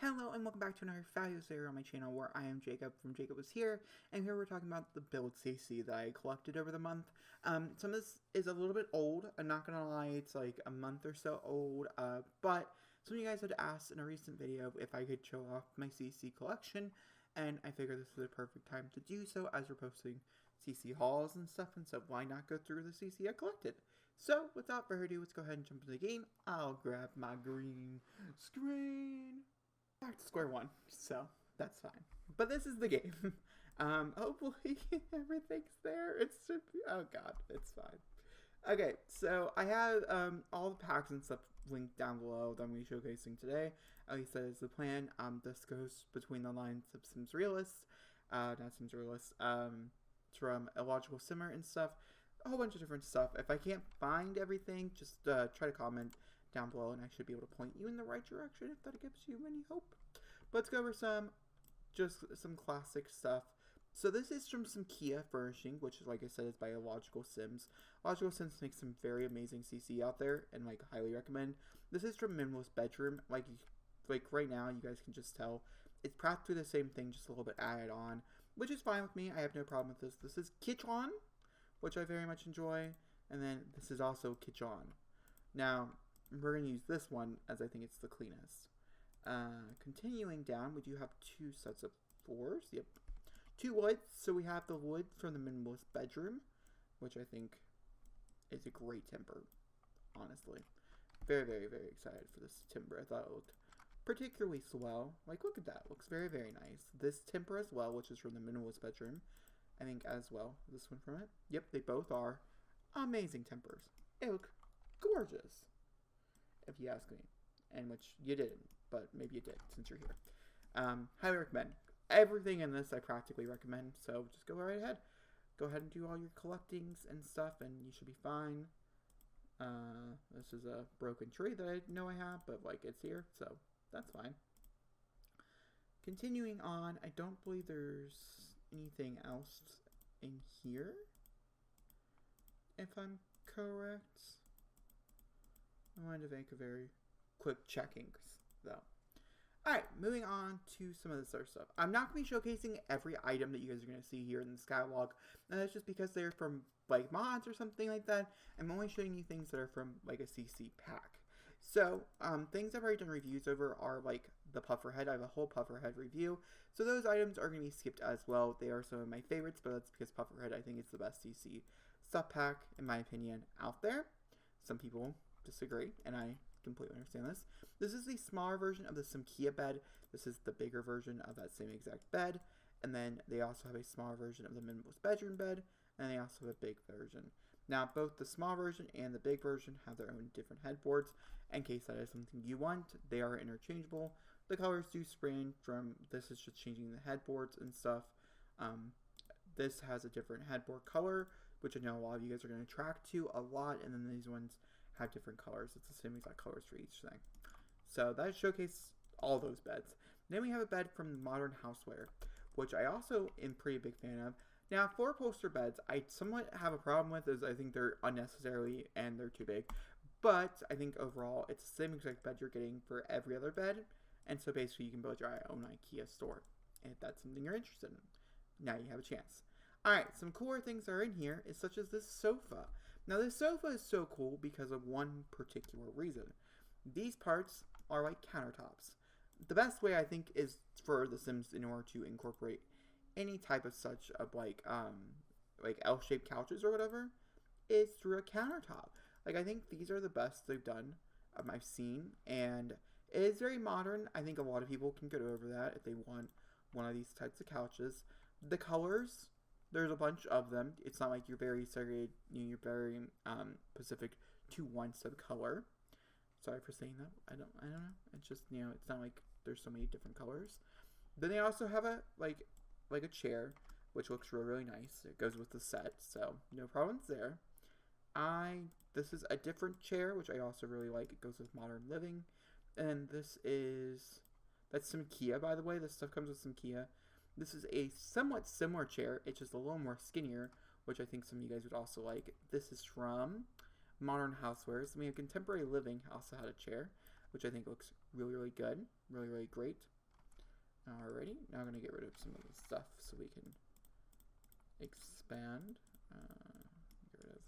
Hello and welcome back to another fabulous video on my channel where I am Jacob from Jacobishere, and here we're talking about the build CC that I collected over the month. Some of this is a little bit old, I'm not gonna lie, it's like a month or so old, but some of you guys had asked in a recent video if I could show off my CC collection, and I figured this was the perfect time to do so as we're posting CC hauls and stuff, and so why not go through the CC I collected. So, without further ado, let's go ahead and jump into the game. I'll grab my green screen. Back to square one, so that's fine. But this is the game. Hopefully everything's there. It should be, oh god, it's fine. Okay, so I have all the packs and stuff linked down below that I'm going to be showcasing today. At least that is the plan. This goes between the lines of Sims Realist, not Sims Realist, it's from Illogical Simmer and stuff. A whole bunch of different stuff. If I can't find everything, just try to comment down below and I should be able to point you in the right direction if that gives you any hope. But let's go over some classic stuff. So this is from some Kia Furnishing, which is, like I said, is by Illogical Sims. Illogical Sims makes some very amazing CC out there and like highly recommend. This is from Minimalist Bedroom. Like right now you guys can just tell it's practically the same thing, just a little bit added on, which is fine with me. I have no problem with this. This is Kitchen, which I very much enjoy, and then this is also Kitchen. Now we're going to use this one as I think it's the cleanest. Continuing down, we do have two sets of floors. Yep. Two woods. So we have the wood from the Minimalist Bedroom, which I think is a great timber, honestly. Very, very, very excited for this timber. I thought it looked particularly swell. Like, look at that. Looks very, very nice. This timber as well, which is from the Minimalist Bedroom, I think as well. This one from it. Yep, they both are amazing timbers. They look gorgeous, if you ask me, and which you didn't, but maybe you did since you're here. Highly recommend. Everything in this I practically recommend, so just go right ahead. Go ahead and do all your collectings and stuff, and you should be fine. This is a broken tree that I know I have, but like it's here, so that's fine. Continuing on, I don't believe there's anything else in here, if I'm correct. I wanted to make a very quick checking, though. Alright, moving on to some of this other stuff. I'm not going to be showcasing every item that you guys are going to see here in this catalog, and that's just because they're from, like, mods or something like that. I'm only showing you things that are from, like, a CC pack. So, things I've already done reviews over are, like, the Pufferhead. I have a whole Pufferhead review, so those items are going to be skipped as well. They are some of my favorites, but that's because Pufferhead, I think, is the best CC sub pack, in my opinion, out there. Some people disagree, and I completely understand this. This is the smaller version of the Kia bed. This is the bigger version of that same exact bed, and then they also have a smaller version of the Minimalist Bedroom bed, and they also have a big version. Now, both the small version and the big version have their own different headboards. In case that is something you want, they are interchangeable. The colors do spring from, this is just changing the headboards and stuff. This has a different headboard color, which I know a lot of you guys are going to attract to a lot, and then these ones have different colors. It's the same exact colors for each thing. So that showcases all those beds. Then we have a bed from Modern Houseware, which I also am pretty big fan of. Now, 4-poster beds, I somewhat have a problem with, as I think they're unnecessary and they're too big. But I think overall, it's the same exact bed you're getting for every other bed. And so basically, you can build your own IKEA store, if that's something you're interested in. Now you have a chance. Alright, some cooler things that are in here is such as this sofa. Now this sofa is so cool because of one particular reason. These parts are like countertops. The best way I think is for The Sims in order to incorporate any type of such of like L-shaped couches or whatever is through a countertop. Like I think these are the best they've done I've seen, and it is very modern. I think a lot of people can get over that if they want one of these types of couches. The colors, there's a bunch of them. It's not like you're very segregated, you're very specific to one sub-color. Sorry for saying that. I don't know. It's just, it's not like there's so many different colors. Then they also have a like a chair, which looks really, really nice. It goes with the set, so no problems there. This is a different chair, which I also really like. It goes with modern living. And that's some Kia, by the way. This stuff comes with some Kia. This is a somewhat similar chair. It's just a little more skinnier, which I think some of you guys would also like. This is from Modern Housewares. We have Contemporary Living also had a chair, which I think looks really, really good. Really, really great. Alrighty, now I'm going to get rid of some of the stuff so we can expand. Get rid of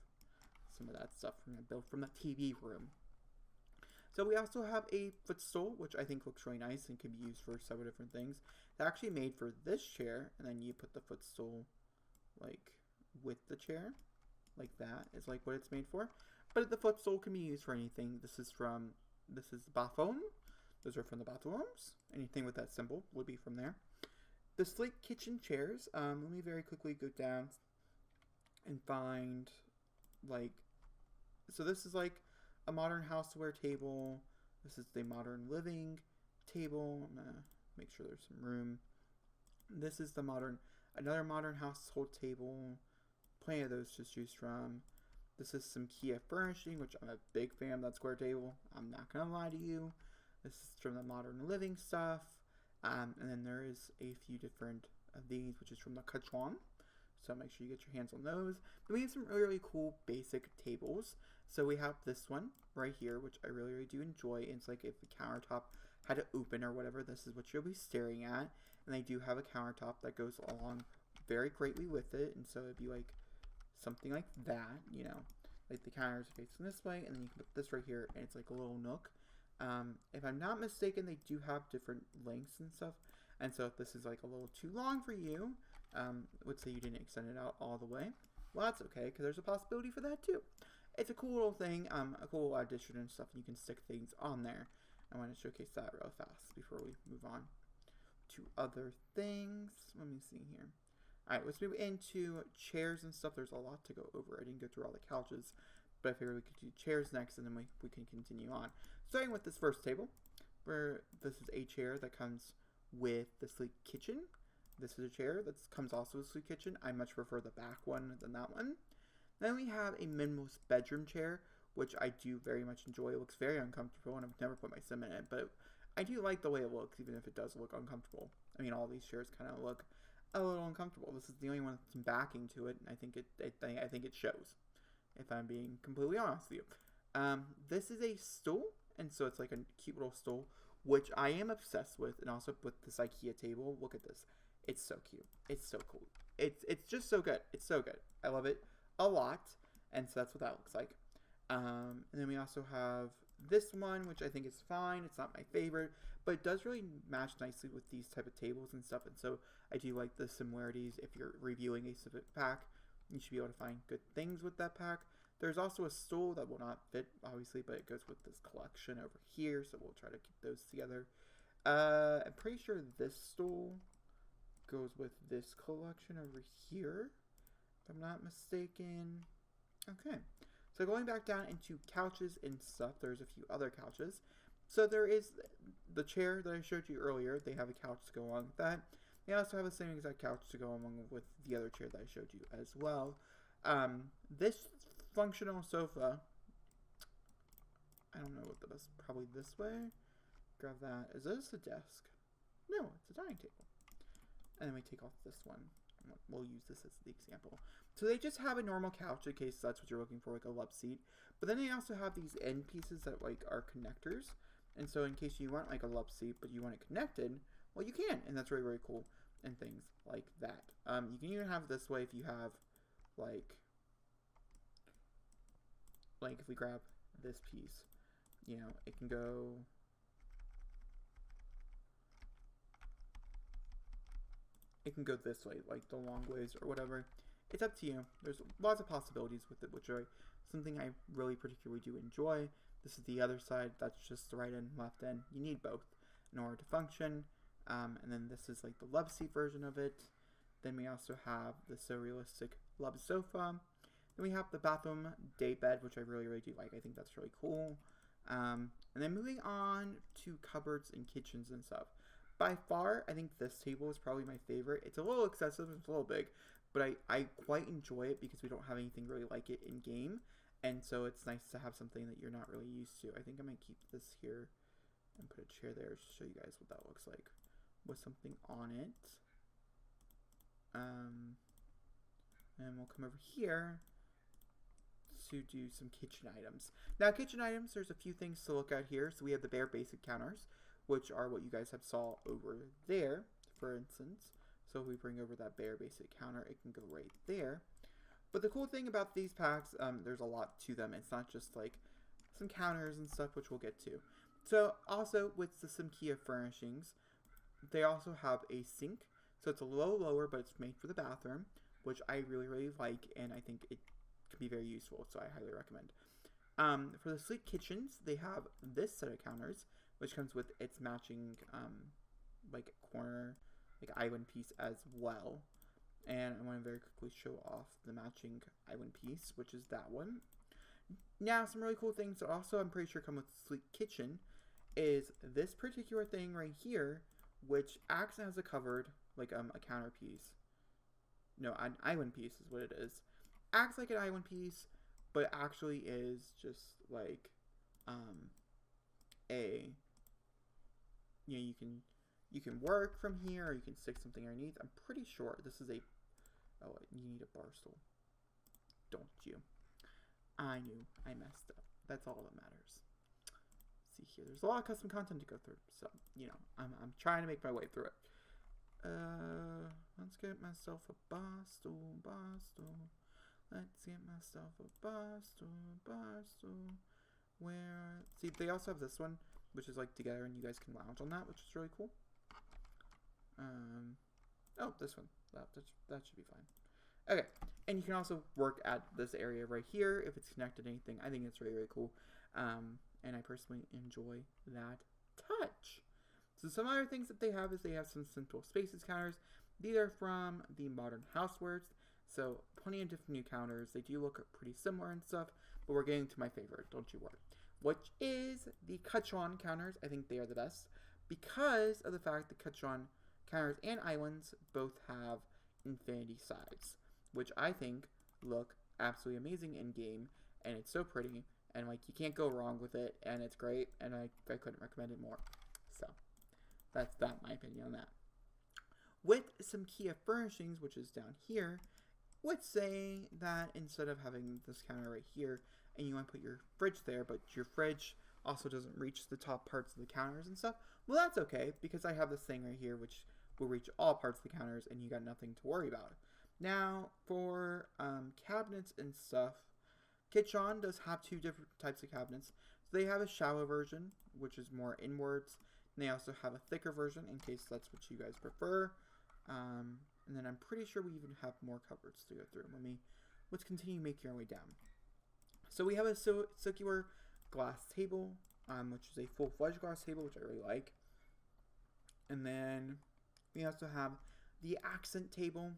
some of that stuff built from the TV room. So we also have a footstool, which I think looks really nice and can be used for several different things. They're actually made for this chair, and then you put the footstool like with the chair, like that is like what it's made for. But the footstool can be used for anything. This is the bathroom. Those are from the bathrooms. Anything with that symbol would be from there. The sleek kitchen chairs. Let me very quickly go down and find like. So this is like a modern houseware table. This is the modern living table. I'm gonna make sure there's some room. This is another modern household table. Plenty of those to choose from. This is some Kia furnishing, which I'm a big fan of that square table. I'm not gonna lie to you. This is from the modern living stuff. And then there is a few different of these, which is from the Kachwan. So make sure you get your hands on those. But we have some really, really cool basic tables. So we have this one right here, which I really, really do enjoy. It's like if the countertop had to open or whatever, this is what you'll be staring at. And they do have a countertop that goes along very greatly with it. And so it'd be like something like that, you know. Like the counter is facing this way, and then you can put this right here, and it's like a little nook. If I'm not mistaken, they do have different lengths and stuff. And so if this is like a little too long for you, would say you didn't extend it out all the way. Well, that's okay, because there's a possibility for that too. It's a cool little thing, a cool addition and stuff, and you can stick things on there. I want to showcase that real fast before we move on to other things. Let me see here. Alright, let's move into chairs and stuff. There's a lot to go over. I didn't go through all the couches, but I figured we could do chairs next, and then we can continue on. Starting with this first table, where this is a chair that comes with the sleek kitchen. This is a chair that comes also with a sleek kitchen. I much prefer the back one than that one. Then we have a minimalist bedroom chair, which I do very much enjoy. It looks very uncomfortable, and I've never put my sim in it, but I do like the way it looks, even if it does look uncomfortable. I mean, all these chairs kind of look a little uncomfortable. This is the only one with some backing to it, and I think it shows, if I'm being completely honest with you. This is a stool, and so it's like a cute little stool, which I am obsessed with, and also with this IKEA table. Look at this. It's so cute. It's so cool. It's just so good. It's so good. I love it a lot, and so that's what that looks like. And then we also have this one, which I think is fine. It's not my favorite, but it does really match nicely with these type of tables and stuff, and so I do like the similarities. If you're reviewing a specific pack, you should be able to find good things with that pack. There's also a stool that will not fit, obviously, but it goes with this collection over here, so we'll try to keep those together. I'm pretty sure this stool goes with this collection over here, if I'm not mistaken. Okay, so going back down into couches and stuff, there's a few other couches. So there is the chair that I showed you earlier. They have a couch to go along with that. They also have the same exact couch to go along with the other chair that I showed you as well. This functional sofa, I don't know what the best, probably this way. Grab that. Is this a desk? No, it's a dining table. And then we take off this one. We'll use this as the example. So they just have a normal couch in case that's what you're looking for, like a love seat. But then they also have these end pieces that like are connectors. And so in case you want like a love seat, but you want it connected, well, you can. And that's really, really cool. And things like that. You can even have it this way if you have like if we grab this piece, you know, it can go this way, like the long ways or whatever. It's up to you. There's lots of possibilities with it, which are something I really particularly do enjoy. This is the other side. That's just the right end and left end. You need both in order to function. And then this is like the love seat version of it. Then we also have the So Realistic Love Sofa. Then we have the bathroom day bed, which I really, really do like. I think that's really cool. And then moving on to cupboards and kitchens and stuff. By far, I think this table is probably my favorite. It's a little excessive, it's a little big, but I quite enjoy it because we don't have anything really like it in game. And so it's nice to have something that you're not really used to. I think I'm going to keep this here and put a chair there to show you guys what that looks like with something on it. And we'll come over here to do some kitchen items. Now, kitchen items, there's a few things to look at here. So we have the bare basic counters, which are what you guys have saw over there, for instance. So if we bring over that bare basic counter, it can go right there. But the cool thing about these packs, there's a lot to them. It's not just like some counters and stuff, which we'll get to. So also with the SimKia furnishings, they also have a sink. So it's a little lower, but it's made for the bathroom, which I really, really like, and I think it can be very useful, so I highly recommend. For the sleek kitchens, they have this set of counters, which comes with its matching, like, corner, like, island piece as well. And I want to very quickly show off the matching island piece, which is that one. Now, some really cool things that also I'm pretty sure come with the sleek kitchen is this particular thing right here, which acts as a covered, like, a counter piece. No, an island piece is what it is. Acts like an island piece, but actually is just like you can work from here, or you can stick something underneath. I'm pretty sure this is a, oh, you need a bar stool, don't you? I knew I messed up. That's all that matters. Let's see here, there's a lot of custom content to go through, so you know I'm trying to make my way through it. Let's get myself a bar stool, Let's get myself a bar stool. Where, see, they also have this one, which is like together, and you guys can lounge on that, which is really cool. Oh, this one, that should be fine. Okay, and you can also work at this area right here if it's connected to anything. I think it's really, really cool, and I personally enjoy that touch. So some other things that they have is they have some Central Spaces counters. These are from the Modern Housewares, so plenty of different new counters. They do look pretty similar and stuff, but we're getting to my favorite, don't you worry, which is the Kutchon counters. I think they are the best because of the fact that Kutchon counters and islands both have infinity sides, which I think look absolutely amazing in game, and it's so pretty, and like you can't go wrong with it, and it's great, and I couldn't recommend it more. So that's my opinion on that. With some Kia furnishings, which is down here, would say that instead of having this counter right here, and you want to put your fridge there, but your fridge also doesn't reach the top parts of the counters and stuff, well, that's okay, because I have this thing right here, which will reach all parts of the counters, and you got nothing to worry about. Now, for cabinets and stuff, Kitchon does have two different types of cabinets. So they have a shallow version, which is more inwards, and they also have a thicker version, in case that's what you guys prefer. And then I'm pretty sure we even have more cupboards to go through. Let's continue making our way down. So we have a circular glass table, which is a full-fledged glass table, which I really like. And then we also have the accent table.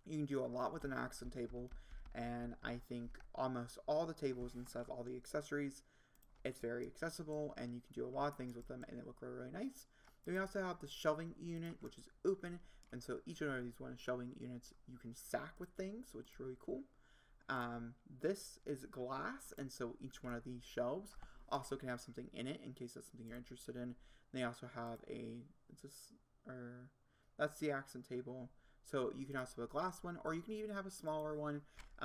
You can do a lot with an accent table, and I think almost all the tables and stuff, all the accessories, it's very accessible, and you can do a lot of things with them, and they look really, really nice. Then we also have the shelving unit, which is open, and so each one of these shelving units you can stack with things, which is really cool. This is glass, and so each one of these shelves also can have something in it in case that's something you're interested in. They also have that's the accent table. So you can also have a glass one, or you can even have a smaller one.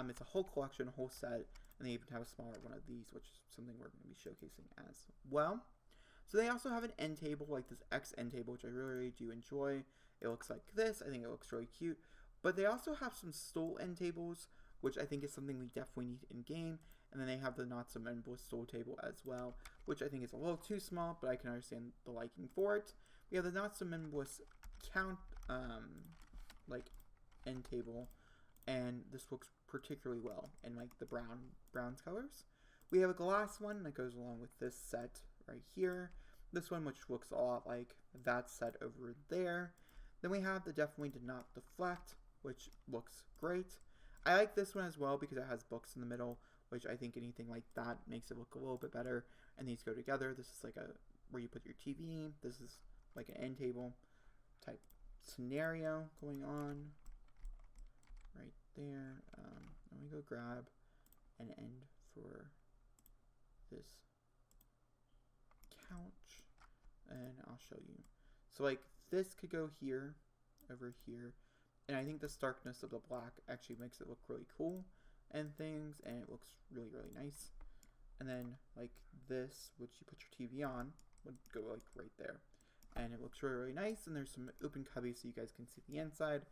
It's a whole collection, a whole set, and they even have a smaller one of these, which is something we're going to be showcasing as well. So they also have an end table, like this X end table, which I really, really do enjoy. It looks like this. I think it looks really cute. But they also have some stool end tables, which I think is something we definitely need in-game. And then they have the not so minimalist stool table as well, which I think is a little too small, but I can understand the liking for it. We have the not so minimalist like end table, and this looks particularly well in like the bronze colors. We have a glass one that goes along with this set right here. This one, which looks a lot like that set over there. Then we have the definitely did not deflect, which looks great. I like this one as well because it has books in the middle, which I think anything like that makes it look a little bit better. And these go together. This is like where you put your TV. This is like an end table type scenario going on right there. Let me go grab an end for this couch, and I'll show you. So like this could go here, over here, and I think the starkness of the black actually makes it look really cool and things, and it looks really, really nice. And then like this, which you put your TV on, would go like right there. And it looks really, really nice, and there's some open cubbies so you guys can see the inside.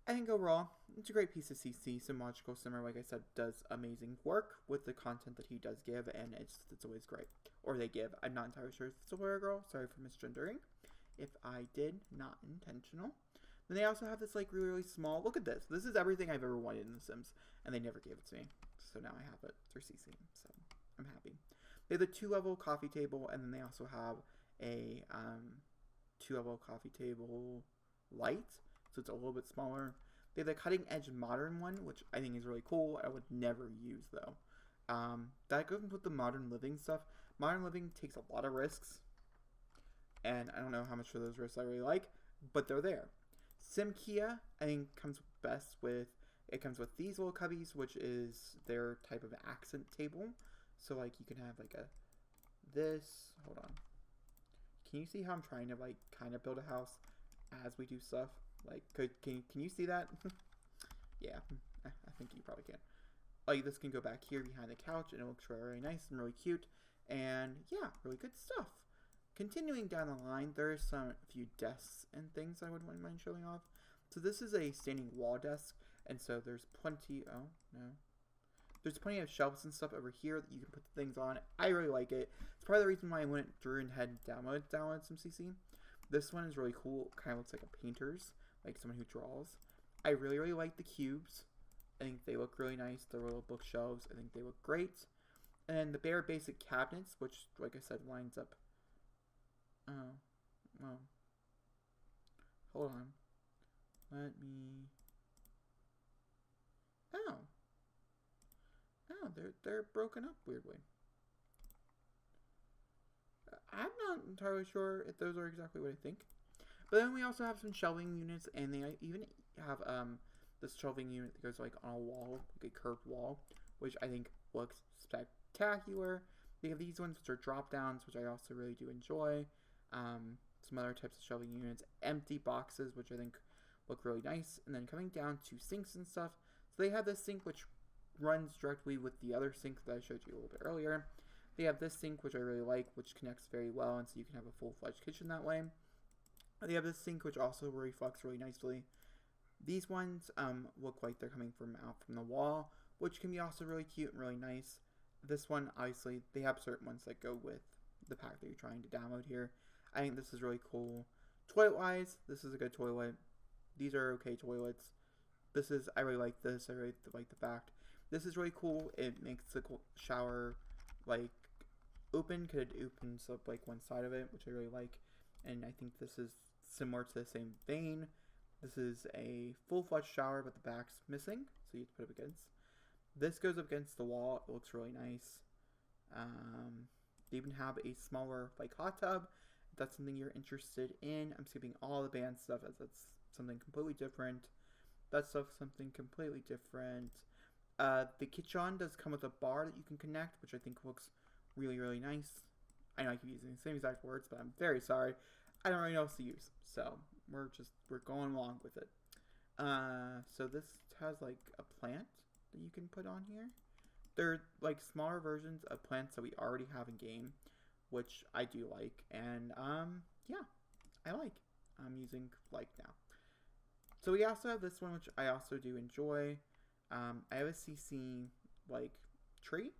I think overall, it's a great piece of CC. So Magical Simmer, like I said, does amazing work with the content that he does give, and it's always great. Or they give. I'm not entirely sure if it's a boy or girl. Sorry for misgendering. If I did, not intentional. Then they also have this like really, really small, look at this. This is everything I've ever wanted in The Sims, and they never gave it to me. So now I have it through CC, so I'm happy. They have the 2-level coffee table, and then they also have a 2-level coffee table light, so it's a little bit smaller. They have the cutting edge modern one, which I think is really cool. I would never use though. That goes with the modern living stuff. Modern living takes a lot of risks, and I don't know how much of those risks I really like, but they're there. SimKia, I think, comes best with, it comes with these little cubbies, which is their type of accent table. So like you can have like hold on. Can you see how I'm trying to like kind of build a house as we do stuff? Like, can you see that? Yeah, I think you probably can. Like, this can go back here behind the couch, and it looks really, really nice and really cute. And yeah, really good stuff. Continuing down the line, there are a few desks and things I would mind showing off. So this is a standing wall desk, and so there's plenty. Oh no. There's plenty of shelves and stuff over here that you can put things on. I really like it. It's part of the reason why I went through and had downloaded some CC. This one is really cool. Kind of looks like a painter's, like someone who draws. I really, really like the cubes. I think they look really nice. The little bookshelves, I think they look great. And the bare basic cabinets, which, like I said, lines up. Oh, well. Hold on. Let me. Oh. Oh, they're broken up weirdly. I'm not entirely sure if those are exactly what I think. But then we also have some shelving units, and they even have this shelving unit that goes like on a wall, like a curved wall, which I think looks spectacular. They have these ones which are drop downs, which I also really do enjoy. Some other types of shelving units, empty boxes, which I think look really nice. And then coming down to sinks and stuff. So they have this sink which runs directly with the other sink that I showed you a little bit earlier. They have this sink which I really like, which connects very well, and so you can have a full-fledged kitchen that way. They have this sink which also reflects really nicely. These ones look like they're coming out from the wall, which can be also really cute and really nice. This one, obviously, they have certain ones that go with the pack that you're trying to download here. I think this is really cool. Toilet-wise, this is a good toilet. These are okay toilets. I really like this. I really like the fact. This is really cool. It makes the shower, like, open, because it opens up, like, one side of it, which I really like. And I think this is similar to the same vein. This is a full-fledged shower, but the back's missing, so you have to put it up against. This goes up against the wall. It looks really nice. They even have a smaller, like, hot tub. If that's something you're interested in. I'm skipping all the band stuff as that's something completely different. That stuff's something completely different. The kitchen does come with a bar that you can connect, which I think looks really, really nice. I know I keep using the same exact words, but I'm very sorry. I don't really know what else to use, so we're going along with it. So this has like a plant that you can put on here. They're like smaller versions of plants that we already have in game, which I do like, and yeah, I like. I'm using like now. So we also have this one, which I also do enjoy. I have a CC like tree.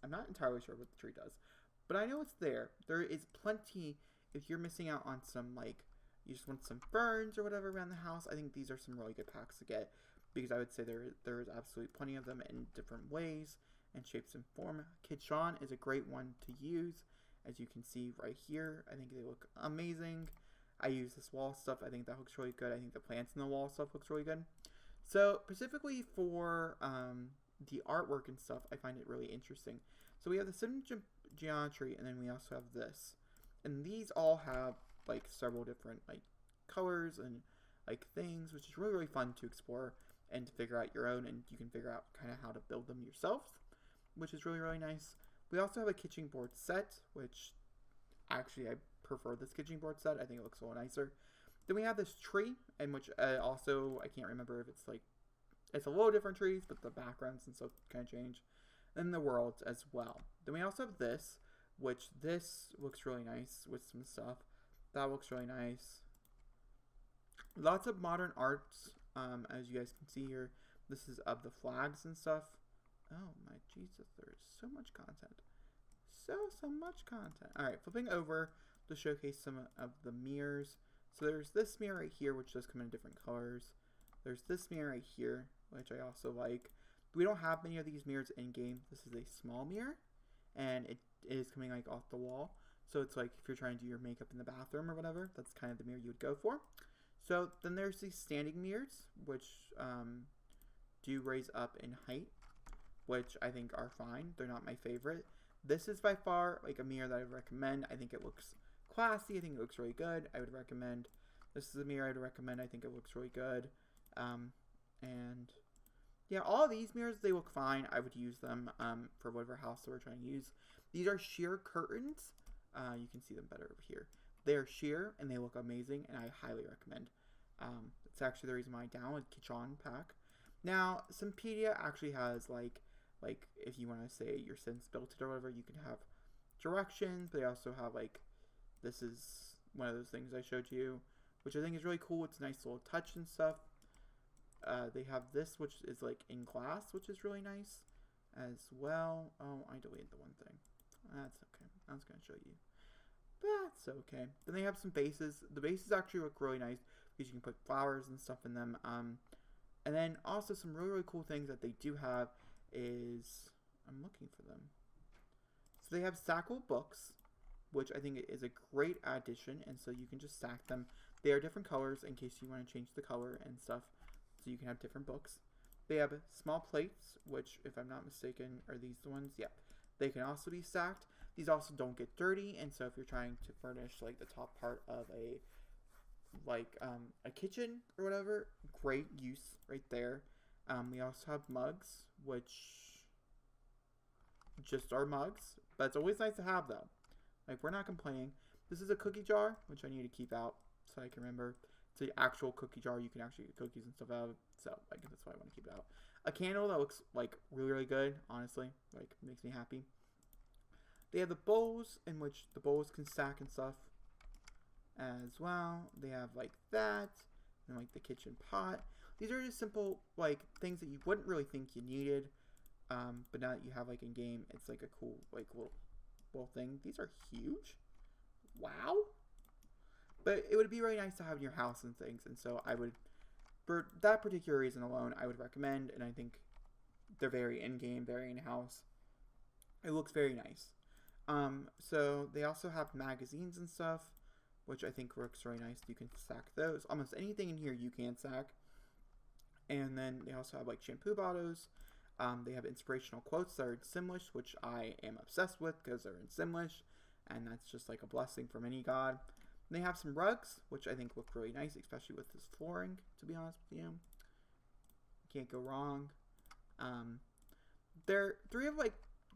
I'm not entirely sure what the tree does, but I know it's there. There is plenty. If you're missing out on some, like, you just want some ferns or whatever around the house, I think these are some really good packs to get, because I would say there is absolutely plenty of them in different ways and shapes and form. Kitchen is a great one to use, as you can see right here. I think they look amazing. I use this wall stuff. I think that looks really good. I think the plants in the wall stuff looks really good. So specifically for the artwork and stuff, I find it really interesting. So we have the sim geometry, and then we also have this. And these all have like several different like colors and like things, which is really, really fun to explore and to figure out your own, and you can figure out kind of how to build them yourself, which is really, really nice. We also have a kitchen board set, which actually I prefer this kitchen board set. I think it looks a little nicer. Then we have this tree, and which also I can't remember if it's like, it's a little different trees, but the backgrounds and stuff kind of change. And the worlds as well. Then we also have this. which this looks really nice with some stuff. That looks really nice. Lots of modern arts, as you guys can see here. This is of the flags and stuff. Oh my Jesus, there's so much content. So much content. Alright, flipping over to showcase some of the mirrors. So there's this mirror right here, which does come in different colors. There's this mirror right here, which I also like. We don't have many of these mirrors in game. This is a small mirror, and it is coming like off the wall. So it's like if you're trying to do your makeup in the bathroom or whatever, that's kind of the mirror you would go for. So then there's these standing mirrors, which do raise up in height, which I think are fine. They're not my favorite. This is by far like a mirror that I would recommend. I think it looks classy. I think it looks really good. I would recommend. This is a mirror I'd recommend. I think it looks really good. And yeah, all of these mirrors, they look fine. I would use them for whatever house we're trying to use. These are sheer curtains. You can see them better over here. They're sheer and they look amazing, and I highly recommend. It's actually the reason why I downloaded Kitchen Pack. Now, Simpedia actually has like if you want to say your Sims built it or whatever, you can have directions. But they also have like, this is one of those things I showed you, which I think is really cool. It's a nice little touch and stuff. They have this, which is like in glass, which is really nice as well. Oh, I deleted the one thing. That's okay. I was going to show you. That's okay. Then they have some bases. The bases actually look really nice because you can put flowers and stuff in them. And then also some really cool things that they do have is, I'm looking for them. So they have stackable books, which I think is a great addition. And so you can just stack them. They are different colors in case you want to change the color and stuff. So you can have different books. They have small plates, which, if I'm not mistaken, are these the ones? Yeah. They can also be stacked. These also don't get dirty, and so if you're trying to furnish like the top part of a kitchen or whatever, great use right there. We also have mugs, which just are mugs, but it's always nice to have them. Like, we're not complaining. This is a cookie jar, which I need to keep out so I can remember. It's an actual cookie jar. You can actually get cookies and stuff out of it. So, like, that's why I want to keep it out. A candle that looks, like, really, really good, honestly. Like, makes me happy. They have the bowls, in which the bowls can stack and stuff as well. They have, like, that. And, like, the kitchen pot. These are just simple, like, things that you wouldn't really think you needed. But now that you have, like, in-game, it's, like, a cool, like, little thing. These are huge. Wow. But it would be really nice to have in your house and things. And so I would, for that particular reason alone, I would recommend. And I think they're very in-game, very in-house. It looks very nice. So they also have magazines and stuff, which I think works really nice. You can stack those. Almost anything in here you can stack. And then they also have like shampoo bottles. They have inspirational quotes that are in Simlish, which I am obsessed with because they're in Simlish. And that's just like a blessing from any god. They have some rugs, which I think look really nice, especially with this flooring, to be honest with you. Can't go wrong. They're three of like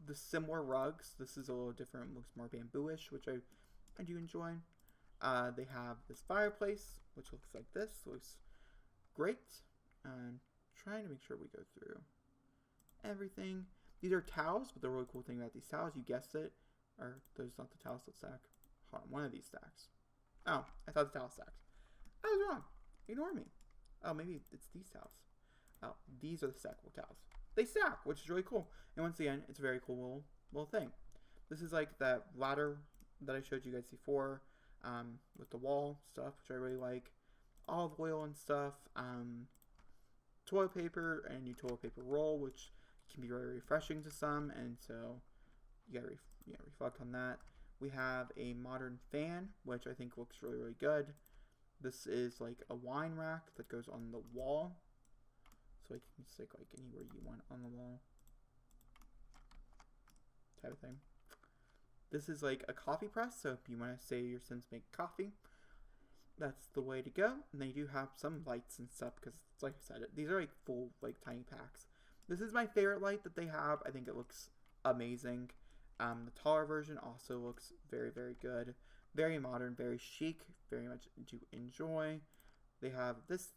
the similar rugs. This is a little different, looks more bamboo-ish, which I do enjoy. They have this fireplace, which looks like this. Looks great. Trying to make sure we go through everything. These are towels, but the really cool thing about these towels, you guessed it, are those not the towels that stack. Hold on, one of these stacks. Oh, I thought the towel stacked. I was wrong. Ignore me. Oh, maybe it's these towels. Oh, these are the stackable towels. They stack, which is really cool. And once again, it's a very cool little thing. This is like that ladder that I showed you guys before, with the wall stuff, which I really like. Olive oil and stuff. Toilet paper and new toilet paper roll, which can be very refreshing to some, and so you gotta reflect on that. We have a modern fan, which I think looks really, really good. This is like a wine rack that goes on the wall. So you can stick like anywhere you want on the wall. Type of thing. This is like a coffee press, so if you want to say your Sims make coffee, that's the way to go. And they do have some lights and stuff, because like I said, these are like full, like tiny packs. This is my favorite light that they have. I think it looks amazing. The taller version also looks very, very good. Very modern, very chic, very much to enjoy. They have this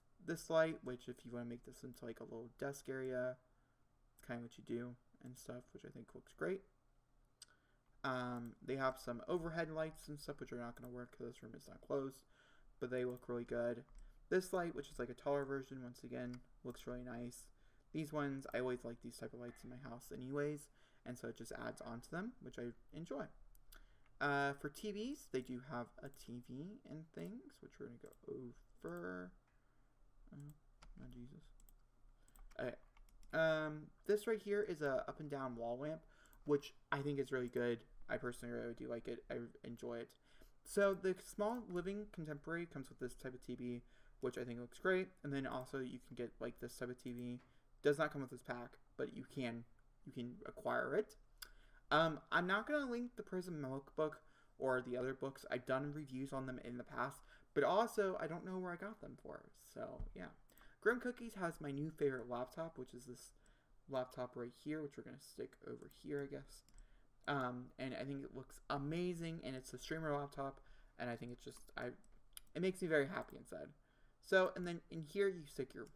light, which if you want to make this into like a little desk area, it's kind of what you do and stuff, which I think looks great. They have some overhead lights and stuff, which are not going to work because this room is not closed, but they look really good. This light, which is like a taller version, once again, looks really nice. These ones, I always like these type of lights in my house anyways, and so it just adds on to them, which I enjoy. For TVs, they do have a TV and things, which we're going to go over. Oh, Jesus. Okay. This right here is a up and down wall lamp, which I think is really good. I personally really do like it. I enjoy it. So the small living contemporary comes with this type of TV, which I think looks great. And then also you can get like this type of TV. Does not come with this pack, but you can acquire it. I'm not going to link the Prism Milk book or the other books. I've done reviews on them in the past, but also I don't know where I got them for. So yeah. Grim Cookies has my new favorite laptop, which is this laptop right here, which we're going to stick over here, I guess. And I think it looks amazing, and it's a streamer laptop, and I think it's just, it makes me very happy inside. So, and then in here you stick your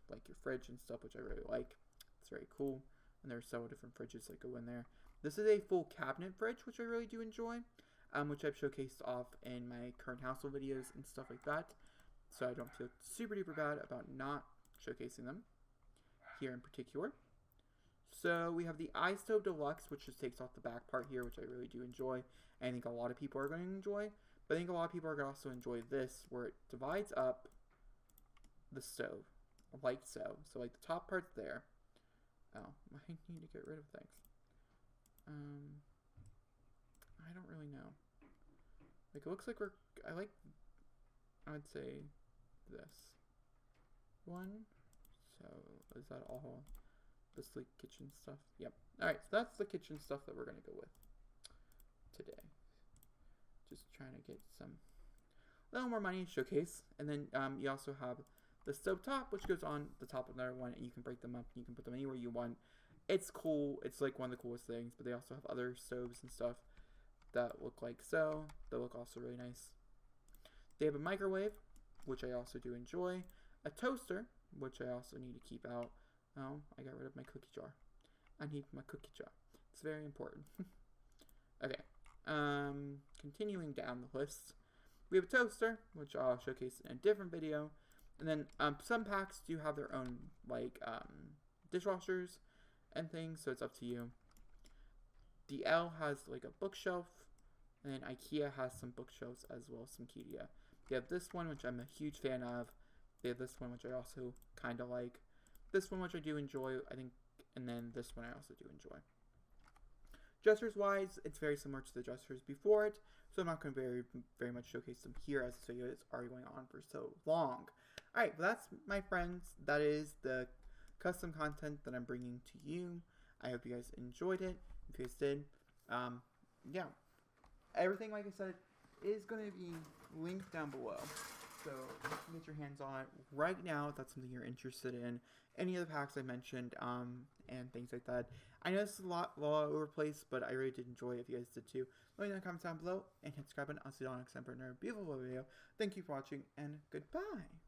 fridge and stuff, which I really like. It's very cool, and there's several different fridges that go in there. This is a full cabinet fridge, which I really do enjoy, which I've showcased off in my current household videos and stuff like that. So I don't feel super duper bad about not showcasing them here in particular. So we have the iStove Deluxe, which just takes off the back part here, which I really do enjoy. And I think a lot of people are going to enjoy. But I think a lot of people are going to also enjoy this, where it divides up the stove, like so. So like the top part's there. Oh, I need to get rid of things. I don't really know. Like, it looks like I'd say this one. So is that all? This the kitchen stuff? Yep. Alright, so that's the kitchen stuff that we're going to go with today. Just trying to get some little more money showcase. And then you also have the stove top, which goes on the top of another one, and you can break them up and you can put them anywhere you want. It's cool. It's like one of the coolest things, but they also have other stoves and stuff that look like so. They look also really nice. They have a microwave, which I also do enjoy. A toaster, which I also need to keep out. Oh, I got rid of my cookie jar. I need my cookie jar. It's very important. Okay. Continuing down the list, we have a toaster, which I'll showcase in a different video. And then some packs do have their own dishwashers and things, so it's up to you. The L has like a bookshelf, and then IKEA has some bookshelves as well, some Kidia. They have this one, which I'm a huge fan of. They have this one, which I also kind of like. This one, which I do enjoy, I think, and then this one I also do enjoy. Dressers wise, it's very similar to the dressers before it, so I'm not going to very much showcase them here as this video is already going on for so long. Alright, well that's, my friends, that is the custom content that I'm bringing to you. I hope you guys enjoyed it. If you guys did, yeah. Everything, like I said, is going to be linked down below. So you can get your hands on it right now if that's something you're interested in. Any of the packs I mentioned, and things like that. I know this is a lot over the place, but I really did enjoy it if you guys did too. Let me know in the comments down below, and hit subscribe button. I'll see you all next time for another beautiful video. Thank you for watching, and goodbye.